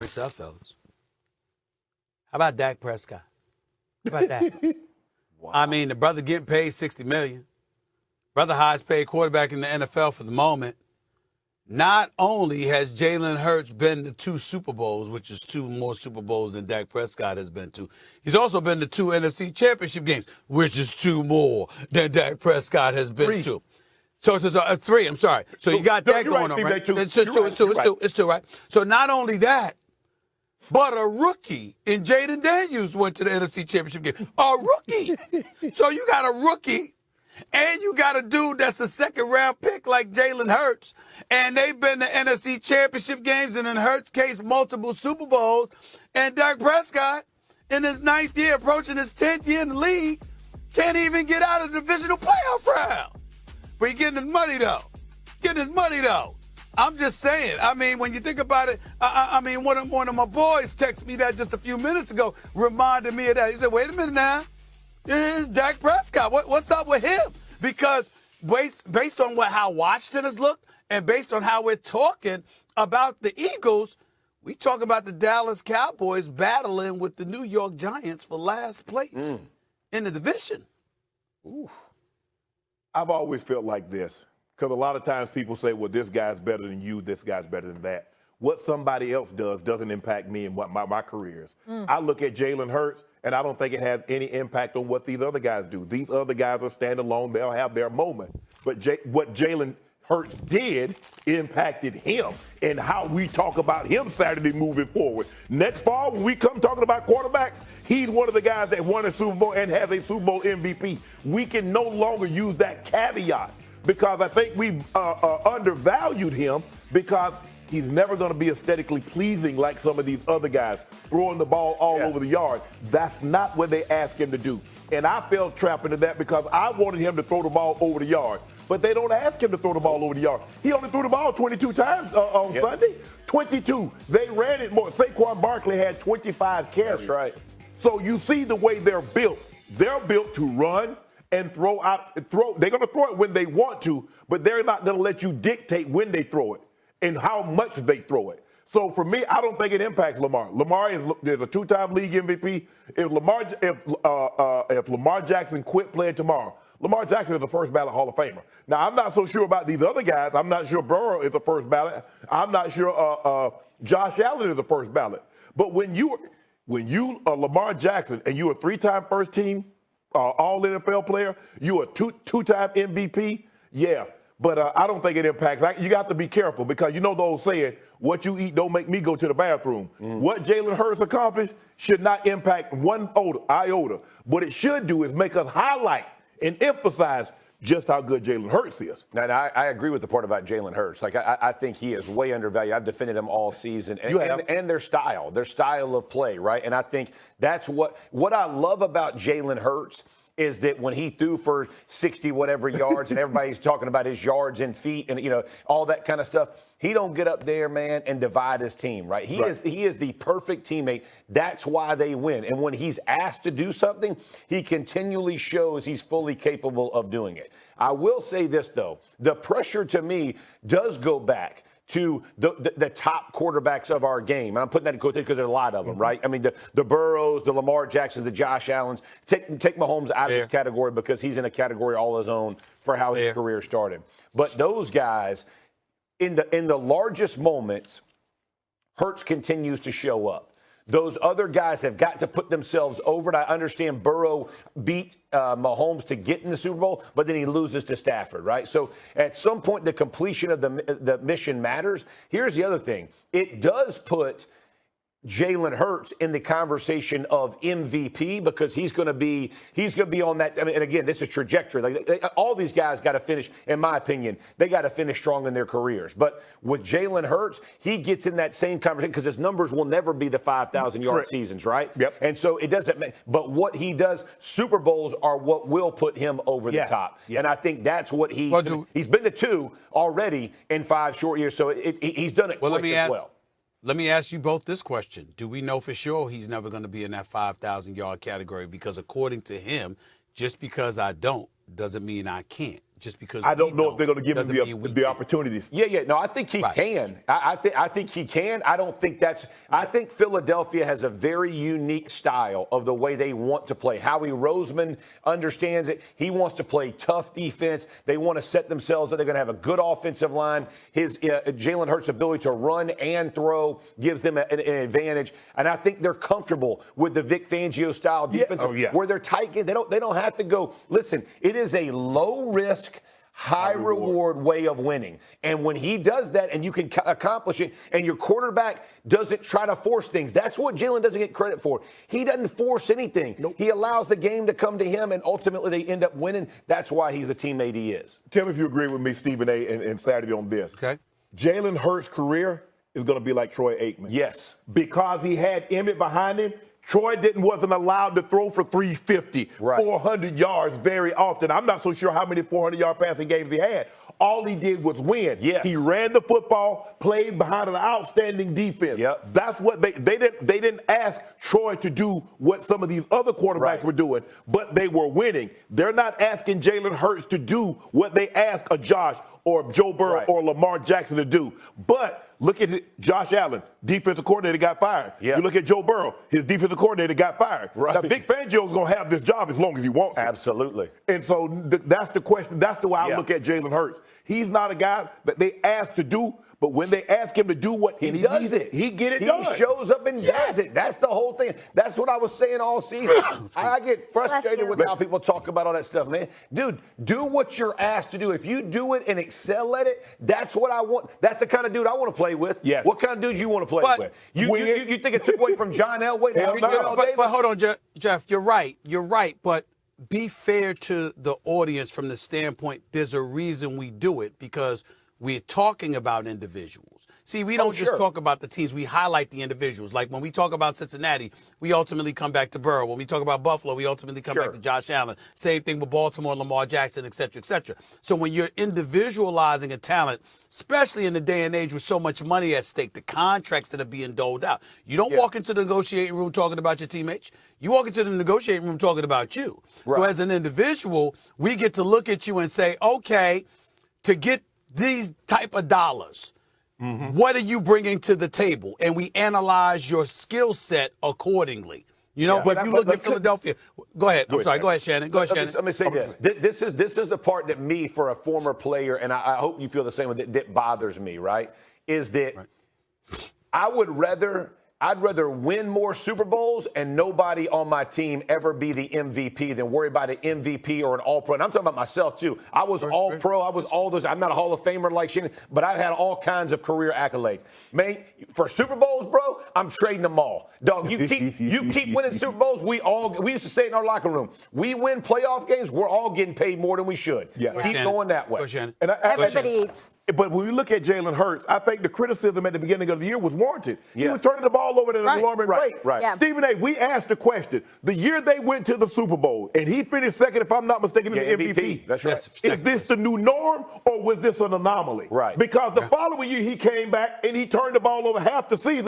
this up, fellas. How about Dak Prescott? How about that? Wow. I mean, the brother getting paid $60 million. Brother highest paid quarterback in the NFL for the moment. Not only has Jalen Hurts been to 2 Super Bowls, which is 2 more Super Bowls than Dak Prescott has been to, he's also been to 2 NFC Championship games, which is 2 more than Dak Prescott has been to. So it's 3, I'm sorry. So you got that going on, right? It's 2, right? So not only that, but a rookie in Jaden Daniels went to the NFC Championship game. A rookie. So you got a rookie. And you got a dude that's a 2nd-round pick like Jalen Hurts. And they've been to NFC Championship games, and in Hurts' case, multiple Super Bowls. And Dak Prescott, in his 9th year, approaching his 10th year in the league, can't even get out of the divisional playoff round. But he's getting his money, though. I'm just saying. I mean, when you think about it, I mean, one of my boys texted me that just a few minutes ago, reminded me of that. He said, wait a minute now. This is Dak Prescott. What's up with him? Because based on how Washington has looked and based on how we're talking about the Eagles, we talk about the Dallas Cowboys battling with the New York Giants for last place in the division. Ooh. I've always felt like this because a lot of times people say, well, this guy's better than you, this guy's better than that. What somebody else does doesn't impact me and what my career is. I look at Jalen Hurts, and I don't think it has any impact on what these other guys do. These other guys are standalone. They'll have their moment. But what Jalen Hurts did impacted him and how we talk about him Saturday moving forward. Next fall, when we come talking about quarterbacks, he's one of the guys that won a Super Bowl and has a Super Bowl MVP. We can no longer use that caveat because I think we've undervalued him because he's never going to be aesthetically pleasing like some of these other guys, throwing the ball all over the yard. That's not what they ask him to do. And I fell trapped into that because I wanted him to throw the ball over the yard. But they don't ask him to throw the ball over the yard. He only threw the ball 22 times on Sunday. 22. They ran it more. Saquon Barkley had 25 carries. That's right. So you see the way they're built. They're built to run and throw out. They're going to throw it when they want to, but they're not going to let you dictate when they throw it and how much they throw it. So for me, I don't think it impacts Lamar. Lamar is a 2-time league MVP. If Lamar Jackson quit playing tomorrow, Lamar Jackson is a first ballot Hall of Famer. Now, I'm not so sure about these other guys. I'm not sure Burrow is a first ballot. I'm not sure Josh Allen is a first ballot. But when you are Lamar Jackson and you're a 3-time first team all NFL player, you're a two-time MVP, yeah. But I don't think it impacts. You got to be careful because you know the old saying, what you eat don't make me go to the bathroom. What Jalen Hurts accomplished should not impact one iota. What it should do is make us highlight and emphasize just how good Jalen Hurts is. And I agree with the part about Jalen Hurts. Like, I think he is way undervalued. I've defended him all season. And their style of play, right? And I think that's what I love about Jalen Hurts is that when he threw for 60 whatever yards and everybody's talking about his yards and feet and, you know, all that kind of stuff, he don't get up there, man, and divide his team, right? He is the perfect teammate. That's why they win. And when he's asked to do something, he continually shows he's fully capable of doing it. I will say this, though. The pressure to me does go back to the top quarterbacks of our game. And I'm putting that in quotation because there's a lot of them, right? I mean, the Burrows, the Lamar Jacksons, the Josh Allens. Take Mahomes out of this category because he's in a category all his own for how his career started. But those guys, in the largest moments, Hurts continues to show up. Those other guys have got to put themselves over it. I understand Burrow beat Mahomes to get in the Super Bowl, but then he loses to Stafford, right? So at some point, the completion of the mission matters. Here's the other thing. It does put Jalen Hurts in the conversation of MVP because he's going to be on that. I mean, and again, this is trajectory. Like all these guys got to finish, in my opinion, they got to finish strong in their careers. But with Jalen Hurts, he gets in that same conversation because his numbers will never be the 5,000-yard seasons, right? Yep. And so it doesn't. But what he does, Super Bowls are what will put him over the top. And I think that's what he's been to 2 already in 5 short years. So he's done it quite as well. Let me ask you both this question. Do we know for sure he's never going to be in that 5,000-yard category? Because according to him, just because I don't doesn't mean I can't. just because I don't know if they're going to give doesn't mean him we the can. opportunities. Yeah. No, I think he can. I think he can. I don't think that's. I think Philadelphia has a very unique style of the way they want to play. Howie Roseman understands it. He wants to play tough defense. They want to set themselves up. They're going to have a good offensive line. His Jalen Hurts' ability to run and throw gives them an advantage. And I think they're comfortable with the Vic Fangio style defense, where they're tight. They don't have to go. Listen, it is a low risk, high reward way of winning. And when he does that and you can accomplish it and your quarterback doesn't try to force things, that's what Jalen doesn't get credit for. He doesn't force anything. Nope. He allows the game to come to him, and ultimately they end up winning. That's why he's the teammate he is. Tell me if you agree with me, Stephen A. and Saturday on this. Okay. Jalen Hurts' career is going to be like Troy Aikman. Yes. Because he had Emmett behind him, Troy wasn't allowed to throw for 350, 400 yards very often. I'm not so sure how many 400-yard passing games he had. All he did was win. Yes. He ran the football, played behind an outstanding defense. Yep. That's what they didn't ask Troy to do what some of these other quarterbacks were doing, but they were winning. They're not asking Jalen Hurts to do what they ask a Josh or Joe Burrow or Lamar Jackson to do. But look at Josh Allen, defensive coordinator, got fired. Yep. You look at Joe Burrow, his defensive coordinator got fired. Right. Now, Vic Fangio is going to have this job as long as he wants it. Absolutely. And so that's the question. That's the way I look at Jalen Hurts. He's not a guy that they ask to do, but when they ask him to do what he does it, he get it done. He shows up and does it. That's the whole thing. That's what I was saying all season. I get frustrated with how people talk about all that stuff, man. Dude, do what you're asked to do. If you do it and excel at it, that's what I want. That's the kind of dude I want to play with. Yes. What kind of dude you want to play with? You think it took away from John Elway? But hold on, Jeff. You're right. You're right. But be fair to the audience from the standpoint, there's a reason we do it, because we're talking about individuals. See, we don't just talk about the teams. We highlight the individuals. Like when we talk about Cincinnati, we ultimately come back to Burrow. When we talk about Buffalo, we ultimately come back to Josh Allen. Same thing with Baltimore, Lamar Jackson, et cetera, et cetera. So when you're individualizing a talent, especially in the day and age with so much money at stake, the contracts that are being doled out, you don't walk into the negotiating room talking about your teammates. You walk into the negotiating room talking about you. So as an individual, we get to look at you and say, okay, to get these type of dollars, what are you bringing to the table? And we analyze your skill set accordingly. You know, but if you look at Philadelphia, go ahead. I'm sorry. Go ahead, Shannon. Go ahead, Shannon. Let me say this. This is the part that me, for a former player, and I hope you feel the same way, that bothers me, right? Is that I'd rather win more Super Bowls and nobody on my team ever be the MVP than worry about an MVP or an All-Pro. And I'm talking about myself, too. I was All-Pro. I was all those. I'm not a Hall of Famer like Shannon, but I've had all kinds of career accolades. Man, for Super Bowls, bro, I'm trading them all. Dog, you keep winning Super Bowls. We used to say it in our locker room, we win playoff games, we're all getting paid more than we should. Yeah. Keep going that way. Go, Shannon. And Everybody eats. But when you look at Jalen Hurts, I think the criticism at the beginning of the year was warranted. He was turning the ball over at an alarming rate. Yeah. Stephen A., we asked the question. The year they went to the Super Bowl, and he finished second, if I'm not mistaken, in the MVP. That's right. Is this the new norm, or was this an anomaly? Right. Because the following year he came back, and he turned the ball over half the season.